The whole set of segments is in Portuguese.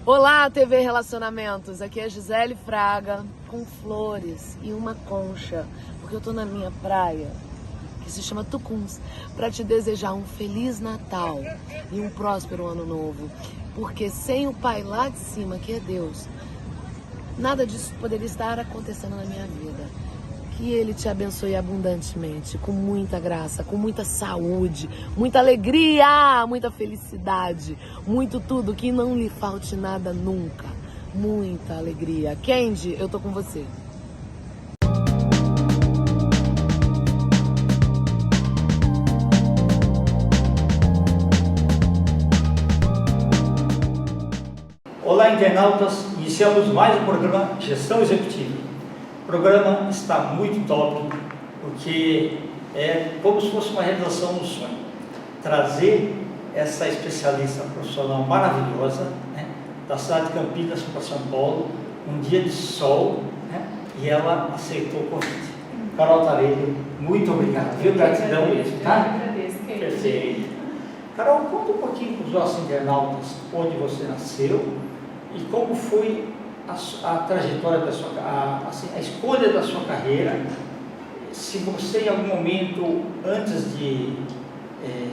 Olá, TV Relacionamentos, aqui é Gisele Fraga com flores e uma concha, porque eu tô na minha praia, que se chama Tucuns, para te desejar um Feliz Natal e um próspero Ano Novo, porque sem o Pai lá de cima, que é Deus, nada disso poderia estar acontecendo na minha vida. Que Ele te abençoe abundantemente, com muita graça, com muita saúde, muita alegria, muita felicidade, muito tudo, que não lhe falte nada nunca. Muita alegria. Kendi, eu tô com você. Olá, internautas. Iniciamos mais um programa Gestão Executiva. O programa está muito top, porque é como se fosse uma realização do sonho. Trazer essa especialista profissional maravilhosa, né, da cidade de Campinas para São Paulo, um dia de sol, né, e ela aceitou o convite. Carol Tarelli, muito obrigado, viu? Gratidão mesmo, tá? Eu agradeço, Perfeito. Carol, conta um pouquinho para os nossos internautas onde você nasceu e como foi a trajetória da sua, a escolha da sua carreira. Se você em algum momento, antes de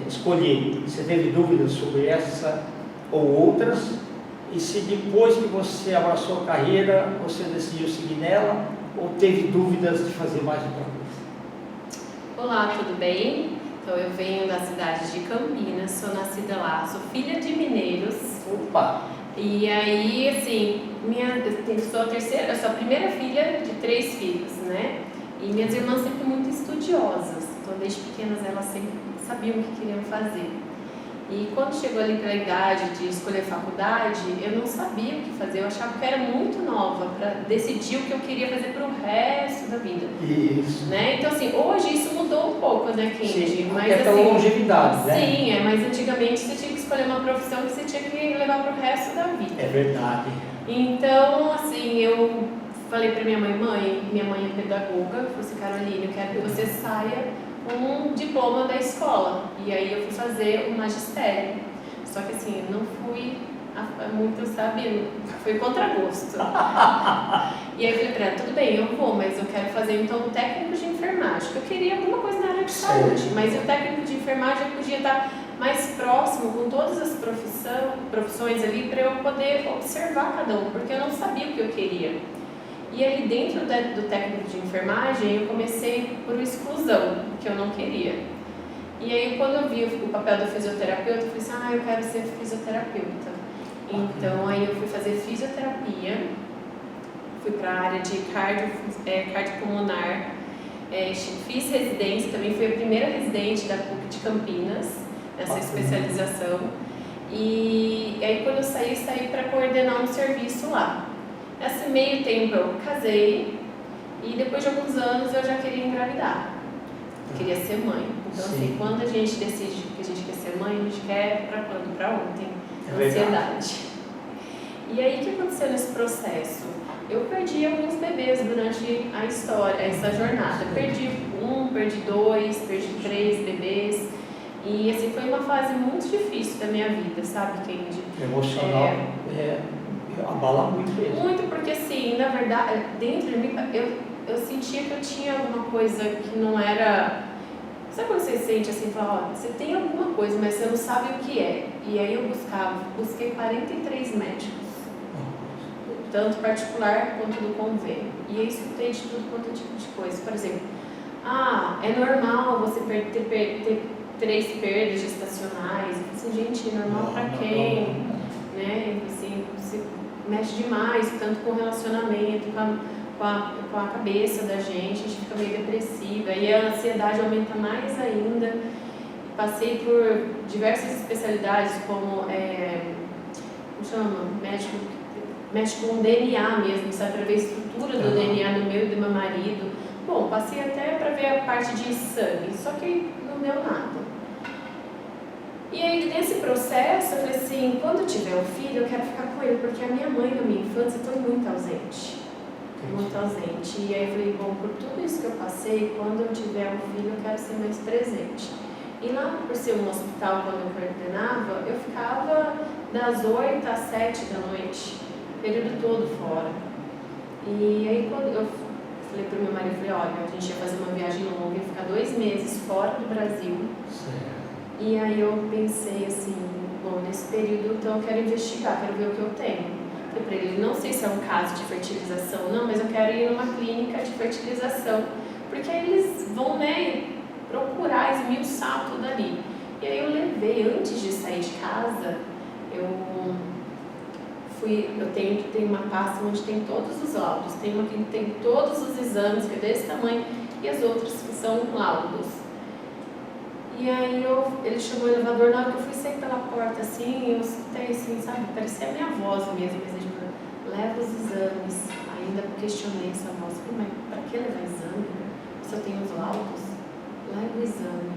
escolher, você teve dúvidas sobre essa ou outras, e se depois que você abraçou a carreira, você decidiu seguir nela, ou teve dúvidas de fazer mais outra coisa? Olá, tudo bem? Então eu venho da cidade de Campinas, sou nascida lá, sou filha de mineiros. Opa! E aí, assim, eu sou a primeira filha de 3 filhos, né? E minhas irmãs sempre muito estudiosas, então desde pequenas elas sempre sabiam o que queriam fazer. E quando chegou ali pela idade de escolher faculdade, eu não sabia o que fazer, eu achava que eu era muito nova para decidir o que eu queria fazer para o resto da vida. Isso. Né? Então, assim, hoje isso mudou um pouco, né, Kendi? Sim, mas é pela assim, longevidade, né? Sim, mas antigamente você tinha que escolher uma profissão que você tinha que levar para o resto da vida. É verdade. Então, assim, eu falei para minha mãe é pedagoga, falou assim, Caroline, eu quero que você saia com um diploma da escola. E aí eu fui fazer o magistério. Só que assim, eu não fui muito, sabe, foi contra gosto. E aí eu falei para ela, tudo bem, eu vou, mas eu quero fazer então o técnico de enfermagem, porque eu queria alguma coisa na área de saúde, mas o técnico de enfermagem podia estar mais próximo com todas as profissões ali para eu poder observar cada um, porque eu não sabia o que eu queria. E ali dentro do técnico de enfermagem eu comecei por exclusão, que eu não queria. E aí quando eu vi o papel do fisioterapeuta, eu falei assim, eu quero ser fisioterapeuta. Então aí eu fui fazer fisioterapia, fui para a área de cardiopulmonar, fiz residência, também fui a primeira residente da PUC de Campinas, nessa especialização. E aí quando eu saí para coordenar um serviço lá. Nesse meio tempo eu casei e depois de alguns anos eu já queria engravidar, queria ser mãe. Então assim, quando a gente decide que a gente quer ser mãe, a gente quer para quando? Para ontem. Ansiedade. E aí o que aconteceu nesse processo? Eu perdi alguns bebês durante a história, essa jornada. Perdi 1, perdi 2, perdi 3 bebês. E assim, foi uma fase muito difícil da minha vida, sabe, Kendi? Emocional, abala muito mesmo. Muito, porque assim, na verdade, dentro de mim, eu sentia que eu tinha alguma coisa que não era... Sabe quando você sente assim, fala, você tem alguma coisa, mas você não sabe o que é. E aí eu busquei 43 médicos, tanto particular quanto do convênio. E eu escutei de tudo quanto tipo de coisa. Por exemplo, é normal você ter 3 perdas gestacionais. Assim, gente, é normal pra quem? Né? Assim, você mexe demais, tanto com o relacionamento, com a cabeça da gente, a gente fica meio depressiva e a ansiedade aumenta mais ainda. Passei por diversas especialidades, como mexe com DNA mesmo, sabe, para ver a estrutura do DNA no meu e do meu marido. Bom, passei até para ver a parte de sangue, só que não deu nada. E aí, nesse processo, eu falei assim, quando eu tiver um filho, eu quero ficar com ele, porque a minha mãe, na minha infância, foi muito ausente. Muito ausente. E aí eu falei, bom, por tudo isso que eu passei, quando eu tiver um filho, eu quero ser mais presente. E lá, por ser um hospital, quando eu coordenava, eu ficava das 8 às 7 da noite, o período todo fora. E aí quando eu falei pro meu marido, falei, olha, a gente ia fazer uma viagem longa, ia ficar 2 meses fora do Brasil. Certo. E aí eu pensei assim, bom, nesse período então eu quero investigar, quero ver o que eu tenho. Falei pra ele, não sei se é um caso de fertilização, não, mas eu quero ir numa clínica de fertilização, porque aí eles vão, né, procurar, esmiuçar tudo ali. E aí eu levei, antes de sair de casa, eu tenho uma pasta onde tem todos os laudos, tem uma que tem todos os exames, que é desse tamanho, e as outras que são laudos. E aí ele chamou o elevador, na hora que eu fui sair pela porta assim, eu escutei assim, sabe, parecia a minha voz mesmo, mas ele falou, leva os exames. Ainda questionei essa voz, falei, mas pra que levar exame? Se eu tenho os laudos, leva o exame.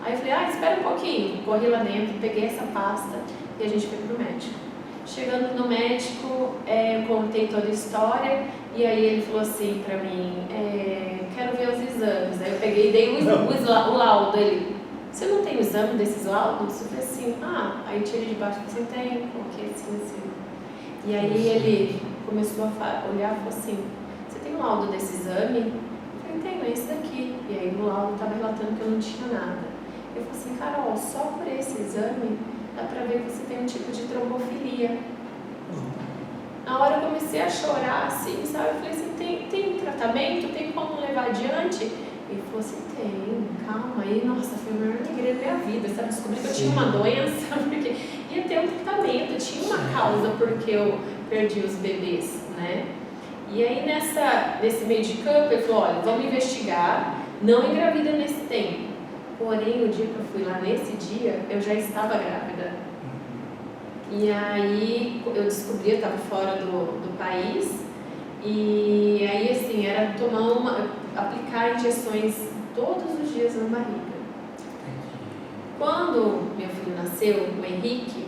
Aí eu falei, espera um pouquinho, corri lá dentro, peguei essa pasta e a gente foi pro médico. Chegando no médico, eu contei toda a história e aí ele falou assim pra mim, quero ver os exames. Aí eu peguei e dei o laudo. Ele, você não tem o exame desses laudos? Eu falei assim, aí tirei de baixo, você tem? Coloquei assim. E aí ele começou a olhar e falou assim, você tem o laudo desse exame? Eu falei, tenho, é esse daqui. E aí no laudo estava relatando que eu não tinha nada. Eu falei assim, Carol, só por esse exame dá pra ver que você tem um tipo de trombofilia. Na hora eu comecei a chorar assim, sabe? Eu falei assim, tem tratamento? Tem como levar adiante? Ele falou assim, tem, calma. Aí, nossa, foi a maior alegria da minha vida, sabe? Descobri que eu tinha uma doença, porque ia ter um tratamento, tinha uma causa porque eu perdi os bebês, né? E aí nesse meio de campo, ele falou, olha, vamos investigar, não engravida nesse tempo. Porém, o dia que eu fui lá, nesse dia, eu já estava grávida. E aí eu descobri, eu estava fora do país, e aí assim, era aplicar injeções todos os dias na barriga. Quando meu filho nasceu, o Henrique,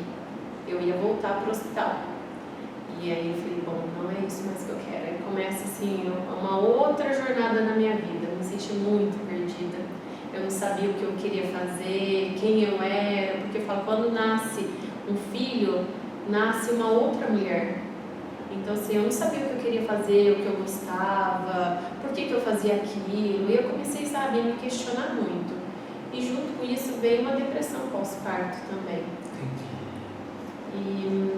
eu ia voltar para o hospital. E aí eu falei, bom, não é isso mais que eu quero. Aí começa assim, uma outra jornada na minha vida, eu me senti muito perdida. Eu não sabia o que eu queria fazer, quem eu era, porque eu falo, quando nasce um filho, nasce uma outra mulher. Então assim, eu não sabia o que eu queria fazer, o que eu gostava, por que eu fazia aquilo, e eu comecei, sabe, a me questionar muito. E junto com isso veio uma depressão pós-parto também. E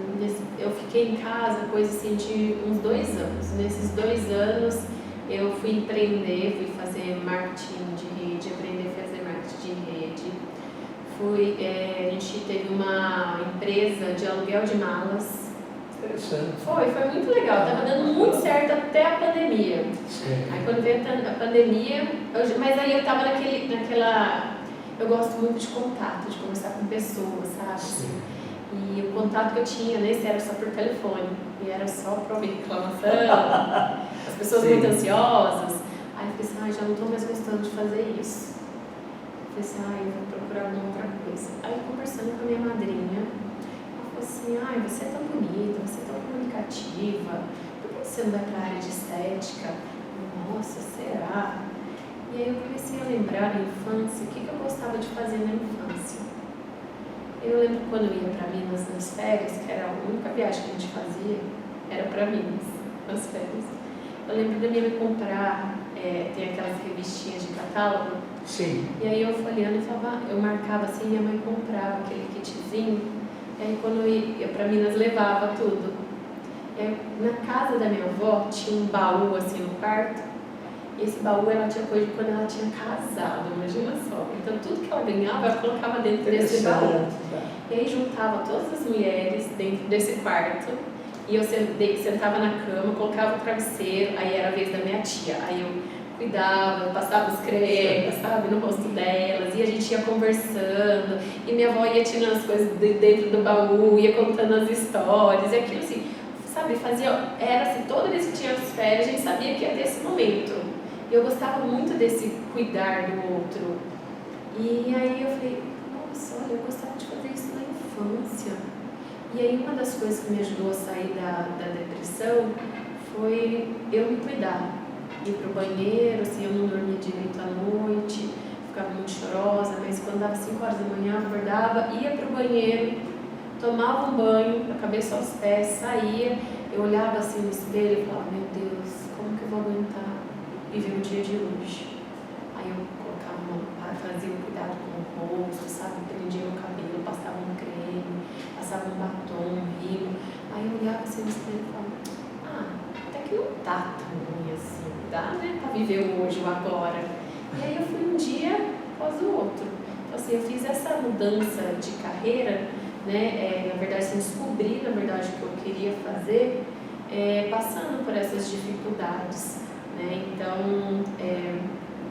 eu fiquei em casa, coisa assim, de uns 2 anos. Nesses 2 anos eu fui empreender, fui fazer marketing de rede, aprender a fazer marketing de rede. A gente teve uma empresa de aluguel de malas. Interessante. Foi muito legal, estava dando muito certo até a pandemia. Sim. Aí quando veio a pandemia, mas aí eu estava naquela... Eu gosto muito de contato, de conversar com pessoas, sabe? Sim. E o contato que eu tinha nesse era só por telefone, e era só para ouvir reclamação, as pessoas muito ansiosas. Aí eu pensei, já não estou mais gostando de fazer isso. Eu pensei, eu vou procurar uma outra coisa. Aí conversando com a minha madrinha, ela falou assim, você é tão bonita, você é tão comunicativa, por que você não vai para a área de estética? Nossa, será? E aí eu comecei a lembrar na infância, o que eu gostava de fazer na infância. Eu lembro quando eu ia para Minas nas férias, que era a única viagem que a gente fazia, era para Minas, nas férias. Eu lembro da minha mãe comprar, tem aquelas revistinhas de catálogo. Sim. E aí eu folheando, eu marcava assim, minha mãe comprava aquele kitzinho, e aí quando eu ia para Minas levava tudo. E aí, na casa da minha avó tinha um baú assim no quarto, e esse baú ela tinha coisa de quando ela tinha casado, imagina só. Então tudo que ela ganhava, ela colocava dentro desse baú. E aí juntava todas as mulheres dentro desse quarto, e eu sentava na cama, colocava o travesseiro, aí era a vez da minha tia, aí eu cuidava, passava os cremes, sabe, no rosto delas, e a gente ia conversando, e minha avó ia tirando as coisas de dentro do baú, ia contando as histórias, e aquilo assim, sabe, era assim, toda vez que tinha as férias, a gente sabia que ia ter esse momento. E eu gostava muito desse cuidar do outro. E aí eu falei, nossa, olha, eu gostava de fazer isso na infância. E aí uma das coisas que me ajudou a sair da depressão foi eu me cuidar. Ir pro banheiro, assim, eu não dormia direito à noite, ficava muito chorosa, mas quando dava 5 horas da manhã, eu acordava, ia pro banheiro, tomava um banho, da cabeça aos pés, saía, eu olhava assim no espelho e falava, meu Deus, como que eu vou aguentar viver um dia de luxo? Aí eu fazia um cuidado com o rosto, sabe, prendia o cabelo, passava um creme, passava um batom, um rimo. Aí eu olhava assim no espelho e falava, até que não tá tão ruim assim, dá, né, pra viver o hoje, o agora. E aí eu fui um dia após o outro. Então assim, eu fiz essa mudança de carreira, né, na verdade, assim, descobri, na verdade, o que eu queria fazer, passando por essas dificuldades, né. Então,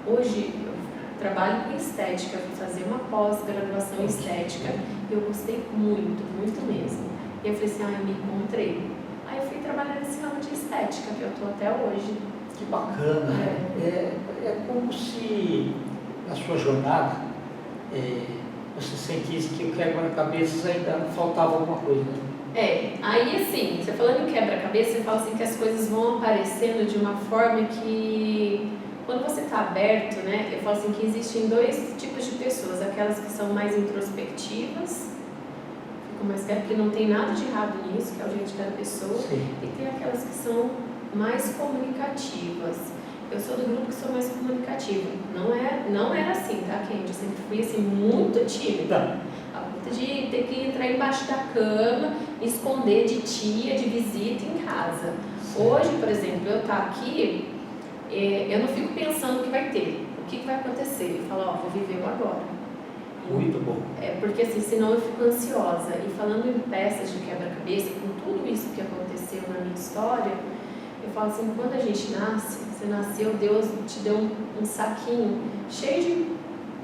hoje eu trabalho com estética, fui fazer uma pós-graduação em estética e eu gostei muito, muito mesmo. E eu falei assim, eu me encontrei. Aí eu fui trabalhar nesse ramo de estética, que eu estou até hoje. Que bacana. É como se na sua jornada você sentisse que o quebra-cabeças ainda faltava alguma coisa. Aí assim, você falando em quebra-cabeça, você fala assim que as coisas vão aparecendo de uma forma que, quando você está aberto, né, eu falo assim que existem dois tipos de pessoas, aquelas que são mais introspectivas, ficam mais quietas, porque não tem nada de errado nisso, que é o jeito de cada pessoa, Sim. E tem aquelas que são mais comunicativas. Eu sou do grupo que sou mais comunicativa. Não era assim, tá, Kendi? Eu sempre fui assim, muito tímida. A ponto de ter que entrar embaixo da cama, me esconder de tia, de visita em casa. Hoje, por exemplo, eu estou aqui, eu não fico pensando o que vai ter, o que vai acontecer. Eu falo, vou viver o agora. Muito bom. Porque assim, senão eu fico ansiosa. E falando em peças de quebra-cabeça, com tudo isso que aconteceu na minha história, eu falo assim, quando a gente nasce, você nasceu, Deus te deu um saquinho cheio de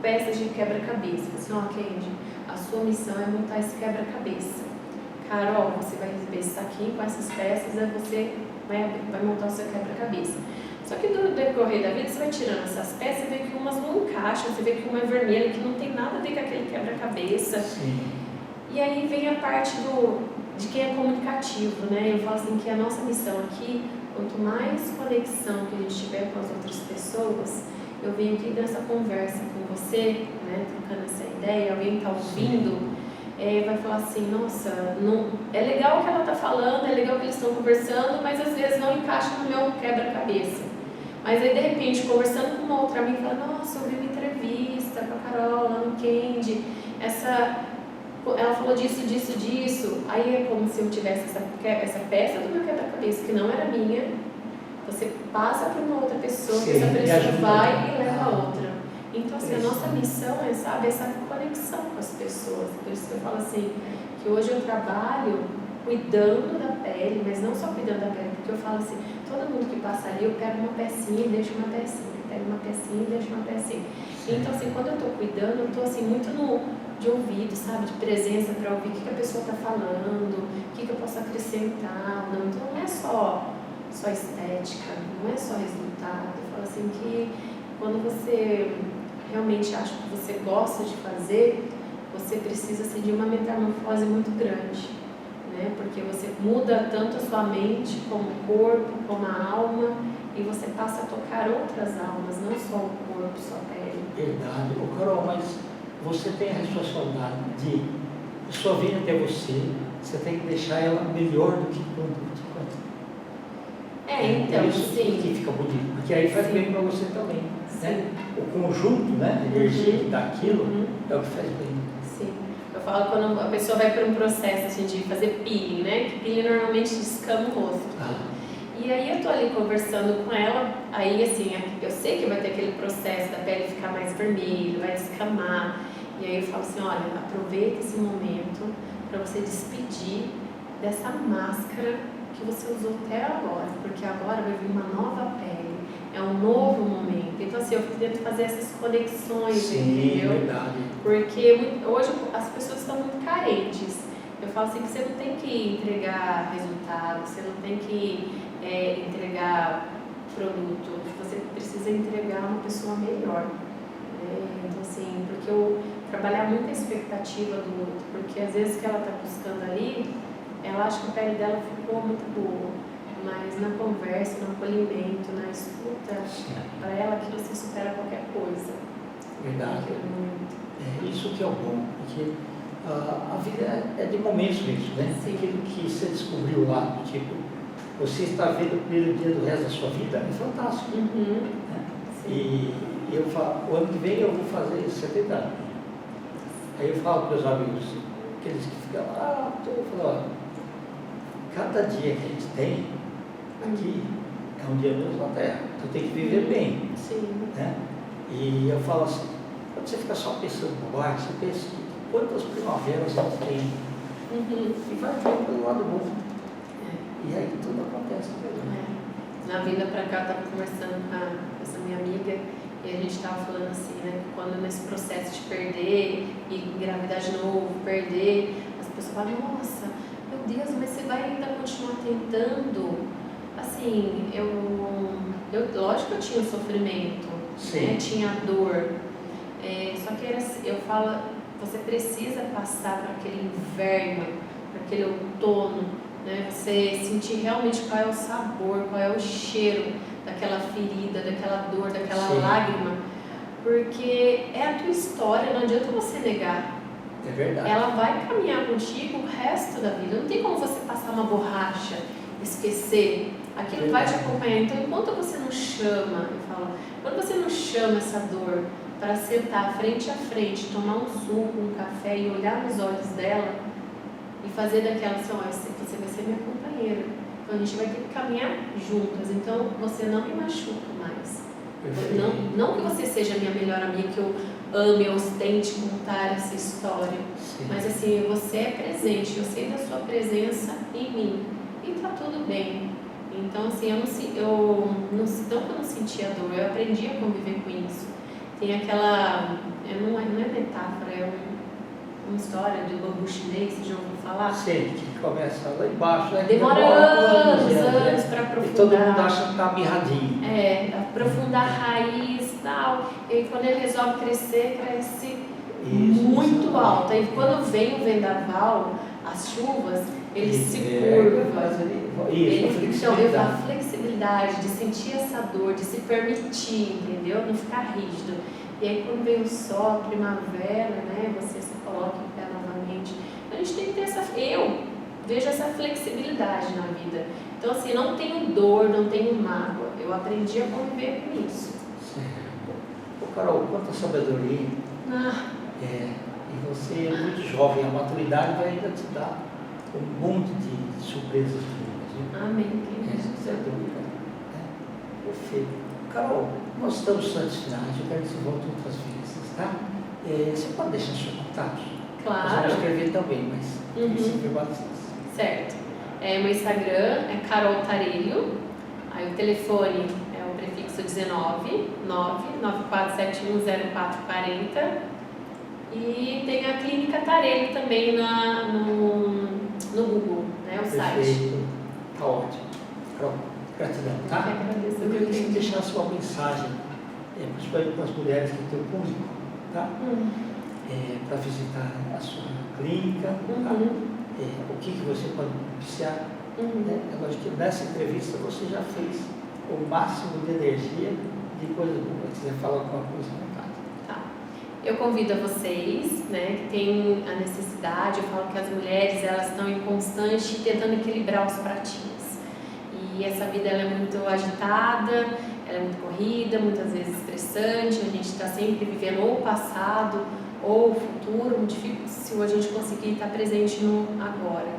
peças de quebra-cabeça. Assim, Kendi, a sua missão é montar esse quebra-cabeça. Carol, você vai receber esse saquinho com essas peças, aí você vai montar o seu quebra-cabeça. Só que no decorrer da vida, você vai tirando essas peças, você vê que umas não encaixam, você vê que uma é vermelha, que não tem nada a ver com aquele quebra-cabeça. E aí vem a parte de quem é comunicativo, né? Eu falo assim que a nossa missão aqui, quanto mais conexão que a gente tiver com as outras pessoas, eu venho aqui nessa conversa com você, né, trocando essa ideia, alguém está ouvindo, vai falar assim, nossa, não, é legal o que ela está falando, é legal que eles estão conversando, mas às vezes não encaixa no meu quebra-cabeça. Mas aí, de repente, conversando com uma outra amiga, fala, nossa, eu vi uma entrevista com a Carol lá no Kendi, ela falou disso. Aí é como se eu tivesse essa peça do meu quebra-cabeça, que não era minha, você passa para uma outra pessoa, que essa pessoa vai e leva a outra. Então, assim, a nossa missão é, sabe, essa conexão com as pessoas. Por isso que eu falo assim, que hoje eu trabalho cuidando da pele, mas não só cuidando da pele, porque eu falo assim, todo mundo que passa ali, eu pego uma pecinha e deixo uma pecinha, pego uma pecinha e deixo uma pecinha. Então, assim, quando eu estou cuidando, eu estou assim, muito de ouvido, sabe, de presença para ouvir o que a pessoa está falando, o que eu posso acrescentar. Não. Então, não é só estética, não é só resultado. Eu falo assim que quando você realmente acha que você gosta de fazer, você precisa assim, de uma metamorfose muito grande, né? Porque você muda tanto a sua mente, como o corpo, como a alma, e você passa a tocar outras almas, não só o corpo, só a pele. Verdade. Carol, mas você tem a responsabilidade de a pessoa vir até você tem que deixar ela melhor do que quando. Então, isso sim. Que fica bonito, porque aí faz bem para você também. Né? O conjunto, né, de energia que dá aquilo é o que faz bem. Sim. Eu falo quando a pessoa vai para um processo assim, de fazer peeling, né? Que peeling normalmente descama o rosto. E aí eu tô ali conversando com ela, aí assim, eu sei que vai ter aquele processo da pele ficar mais vermelha, vai descamar. E aí eu falo assim, olha, aproveita esse momento para você despedir dessa máscara que você usou até agora, porque agora vai vir uma nova pele, é um novo momento. Então assim, eu tento fazer essas conexões, sim, entendeu? Verdade. Porque hoje as pessoas estão muito carentes. Eu falo assim que você não tem que entregar resultado, você não tem que entregar produto, você precisa entregar uma pessoa melhor. Então assim, porque eu trabalhar muito a expectativa do outro, porque às vezes o que ela está buscando ali, ela acha que a pele dela ficou muito boa, mas na conversa, no acolhimento, na escuta, para ela aquilo se supera qualquer coisa. Verdade. Isso que é o bom, porque A vida é de momentos mesmo, né? Sim. Aquilo que você descobriu lá, tipo, você está vendo o primeiro dia do resto da sua vida, é fantástico. Uhum. Né? Sim. E eu falo, o ano que vem eu vou fazer 70 anos. Aí eu falo para os meus amigos, aqueles que ficam lá, eu falo, olha, cada dia que a gente tem aqui é um dia menos na Terra. Então tem que viver bem. Sim. Né? E eu falo assim, quando você fica só pensando no baixo, você pensa quantas primaveras a gente tem. Uhum. E vai ver pelo lado bom. É. E aí tudo acontece mesmo. É. Na vinda pra cá, eu estava conversando com essa minha amiga e a gente estava falando assim, né? Quando nesse processo de perder e engravidar de novo, perder, as pessoas falam, nossa, meu Deus, mas você vai ainda continuar tentando? Assim, lógico que eu tinha sofrimento, né? Tinha dor, só que eu falo, você precisa passar por aquele inverno, por aquele outono, né? Você sentir realmente qual é o sabor, qual é o cheiro daquela ferida, daquela dor, daquela lágrima, porque é a tua história, não adianta você negar. É verdade. Ela vai caminhar contigo o resto da vida, não tem como você passar uma borracha, esquecer, aquilo vai te acompanhar. Então, enquanto você não chama, eu falo, quando você não chama essa dor para sentar frente a frente, tomar um suco, um café e olhar nos olhos dela e fazer daquela assim, ó, você vai ser minha companheira, então a gente vai ter que caminhar juntas, então você não me machuca mais. Não que você seja minha melhor amiga, que eu ame, eu ostente contar essa história, mas assim, você é presente, eu sei da sua presença em mim e tá tudo bem. Então assim, eu não sentia dor, eu aprendi a conviver com isso. Tem aquela, não é metáfora, é uma história de bambu chinês, você já ouviu falar? Sim, que começa lá embaixo, né? Demora anos para aprofundar. E todo mundo acha que está mirradinho. Aprofundar a raiz e tal. E quando ele resolve crescer, cresce muito alto. Aí quando vem o vendaval, as chuvas, ele se curva. Então, a flexibilidade de sentir essa dor, de se permitir, entendeu? Não ficar rígido. E aí quando vem o sol, a primavera, né? Você se coloca em pé novamente. A gente tem que ter eu vejo essa flexibilidade na vida. Então assim, não tenho dor, não tenho mágoa. Eu aprendi a conviver com isso. Ô Carol, quanta sabedoria. E você é muito jovem, a maturidade vai ainda te dar um monte de surpresas boas. Amém. Sem dúvida. Perfeito. Carol, nós estamos nos finais, eu quero que você volte outras vezes, tá? Você pode deixar seu contato? Claro. Eu vou escrever também, mas sempre bastante. Certo. Meu Instagram é Carol Tarelho, aí o telefone é o prefixo 19 994710440 e tem a Clínica Tarelho também no Google, né, o site. Perfeito. Tá ótimo. Carol, gratidão, tá? Eu queria que você deixasse uma mensagem, principalmente para as mulheres que têm o público, tá? Para visitar a sua clínica, tá? O que você pode beneficiar. É lógico que nessa entrevista você já fez o máximo de energia de coisa boa. Se quiser falar alguma coisa, vontade. Tá. Eu convido a vocês, né, que têm a necessidade, eu falo que as mulheres elas estão em constante tentando equilibrar os pratinhos. E essa vida ela é muito agitada, ela é muito corrida, muitas vezes estressante, a gente está sempre vivendo ou o passado ou o futuro, muito difícil a gente conseguir estar presente no agora.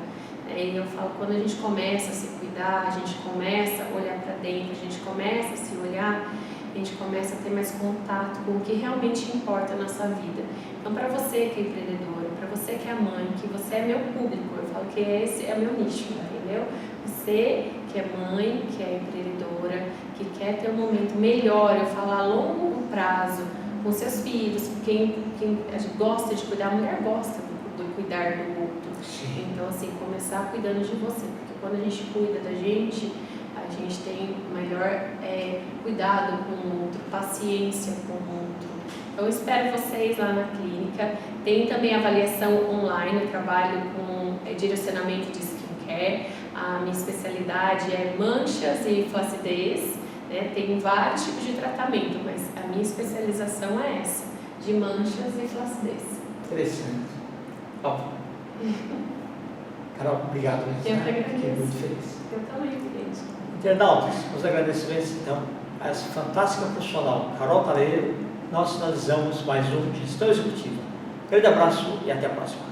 E eu falo, quando a gente começa a se cuidar, a gente começa a olhar para dentro, a gente começa a se olhar, a gente começa a ter mais contato com o que realmente importa na nossa vida. Então, para você que é empreendedora, para você que é mãe, que você é meu público, eu falo que esse é o meu nicho, entendeu? Você que é mãe, que é empreendedora, que quer ter um momento melhor, eu falo a longo prazo, com seus filhos, quem a gente gosta de cuidar, a mulher gosta do cuidar do outro. Então, assim, começar cuidando de você, porque quando a gente cuida da gente, a gente tem maior cuidado com o outro, paciência com o outro. Então, eu espero vocês lá na clínica. Tem também avaliação online, eu trabalho com direcionamento de skincare. A minha especialidade é manchas e flacidez, né? Tem vários tipos de tratamento, mas a minha especialização é essa, de manchas e flacidez. Interessante. Ó. Carol, obrigado. Eu que agradeço. Fiquei muito feliz. Eu também, gente. Internautas, os agradecimentos então a essa fantástica profissional, Carol Taleiro. Nós finalizamos mais um Gestão Executiva. Grande abraço e até a próxima.